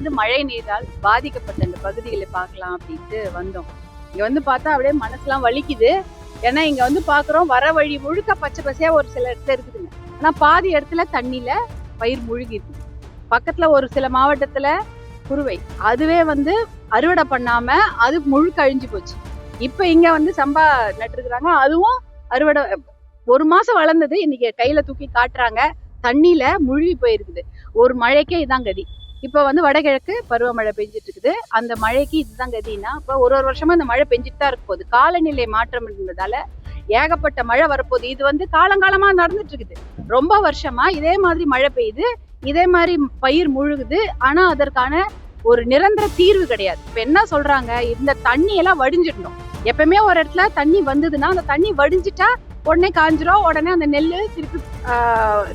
வந்து மழை நீரால் பாதிக்கப்பட்ட அந்த பகுதிகளை பார்க்கலாம் அப்படின்ட்டு வந்தோம். இங்க வந்து பார்த்தா அப்படியே மனசுலாம் வலிக்குது. ஏன்னா இங்க வந்து பாக்குறோம் வர வழி முழுக்க பச்சை பசையா ஒரு சில இடத்துல இருக்குதுங்க. ஆனா பாதி இடத்துல தண்ணியில பயிர் முழுகி இருக்கு. பக்கத்துல ஒரு சில மாவட்டத்துல குறுவை அதுவே வந்து அறுவடை பண்ணாம அது முழுக்க அழிஞ்சு போச்சு. இப்ப இங்க வந்து சம்பா நட்டுருக்குறாங்க. அதுவும் அறுவடை 1 மாசம் வளர்ந்தது இன்னைக்கு கையில தூக்கி காட்டுறாங்க. தண்ணியில முழுகி போயிருக்குது. ஒரு மழைக்கே இதான் கதி. இப்ப வந்து வடகிழக்கு பருவமழை பெஞ்சிட்டு இருக்குது. அந்த மழைக்கு இதுதான் கதின்னா இப்ப ஒரு வருஷமா இந்த மழை பெஞ்சிட்டு தான் இருக்க போகுது. காலநிலை மாற்றம் இருந்ததால ஏகப்பட்ட மழை வரப்போகுது. இது வந்து காலங்காலமா நடந்துட்டு இருக்குது. ரொம்ப வருஷமா இதே மாதிரி மழை பெய்யுது, இதே மாதிரி பயிர் முழுகுது. ஆனா அதற்கான ஒரு நிரந்தர தீர்வு கிடையாது. இப்ப என்ன சொல்றாங்க, இந்த தண்ணி எல்லாம் வடிஞ்சிடணும். எப்பவுமே ஒரு இடத்துல தண்ணி வந்ததுன்னா அந்த தண்ணி வடிஞ்சிட்டா உடனே காஞ்சிரும், உடனே அந்த நெல்லு திருப்பி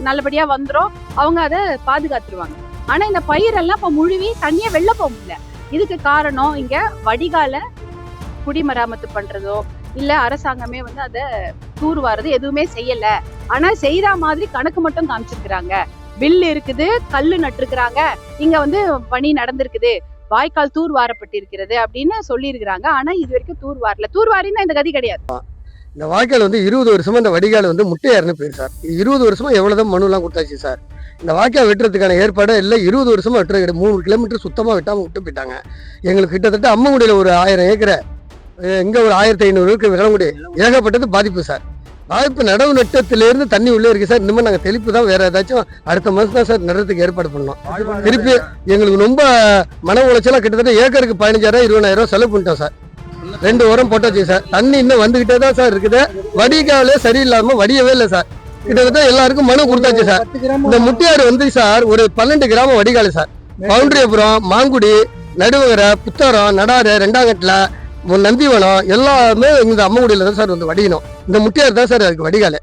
நல்லபடியா வந்துடும், அவங்க அதை பாதுகாத்துருவாங்க. ஆனா இந்த பயிரெல்லாம் இப்ப முழுவி தண்ணியை வெளில போக முடியல. இதுக்கு காரணம் இங்க வடிகால குடிமராமத்து பண்றதோ இல்ல அரசாங்கமே வந்து அதை தூர்வாரது எதுவுமே செய்யல. ஆனா செய்யற மாதிரி கணக்கு மட்டும் காமிச்சிருக்கிறாங்க. பில் இருக்குது, கல்லு நட்டுருக்குறாங்க, இங்க வந்து பணி நடந்திருக்குது, வாய்க்கால் தூர்வாரப்பட்டிருக்கிறது அப்படின்னு சொல்லி இருக்கிறாங்க. ஆனா இது வரைக்கும் தூர்வாரல. தூர்வாரின்னா இந்த கதி கிடையாது. இந்த வாய்க்கால் வந்து 20 வருஷமா இந்த வடிகால் வந்து முட்டையாருன்னு போயிரு சார். 20 வருஷமா எவ்வளவுதான் மனுலாம் கொடுத்தாச்சு சார். இந்த வாய்க்கால் வெட்டுறதுக்கான ஏற்பாடு இல்லை. 20 வருஷமா வெட்டுற 3 கிலோமீட்டர் சுத்தமா வெட்டாம விட்டு போயிட்டாங்க. எங்களுக்கு கிட்டத்தட்ட அம்மங்குடியில ஒரு 1000 ஏக்கரை, இங்க ஒரு 1500 விளங்குடி, ஏகப்பட்டது பாதிப்பு சார். வாய்ப்பு நடவு நட்டத்திலிருந்து தண்ணி உள்ளே இருக்கு சார். இன்னுமே நாங்கள் தெளிப்பு தான் வேற ஏதாச்சும் அடுத்த மாதம் தான் சார் நடுறதுக்கு ஏற்பாடு பண்ணோம். திருப்பி எங்களுக்கு ரொம்ப மன உளைச்சலாம். கிட்டத்தட்ட ஏக்கருக்கு 15,000 20,000 செலவு பண்ணிட்டோம் சார். 2 உரம் போட்டாச்சு சார். தண்ணி இன்னும் வந்துகிட்டே தான் சார் இருக்குது. வடிகாலே சரியில்லாம வடியவே இல்லை சார். கிட்டத்தட்ட எல்லாருக்கும் மனு கொடுத்தாச்சு சார். இந்த முட்டியாறு வந்து சார் ஒரு 12 கிராமம் வடிகாலு சார். பவுண்டரிபுரம், மாங்குடி, நடுவகரை, புத்தரம், நடாறு, 2ஆம் கட்டில, நந்திவனம் எல்லாமே இந்த அம்மங்குடியில தான் சார் வந்து வடியணும். இந்த முட்டியாறு தான் சார் அதுக்கு வடிகால.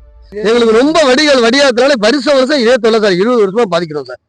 எங்களுக்கு ரொம்ப வடிகால் வடியாததுனால வருஷம் இதே தொல்லை சார். 20 வருஷமா பாதிக்கிறோம் சார்.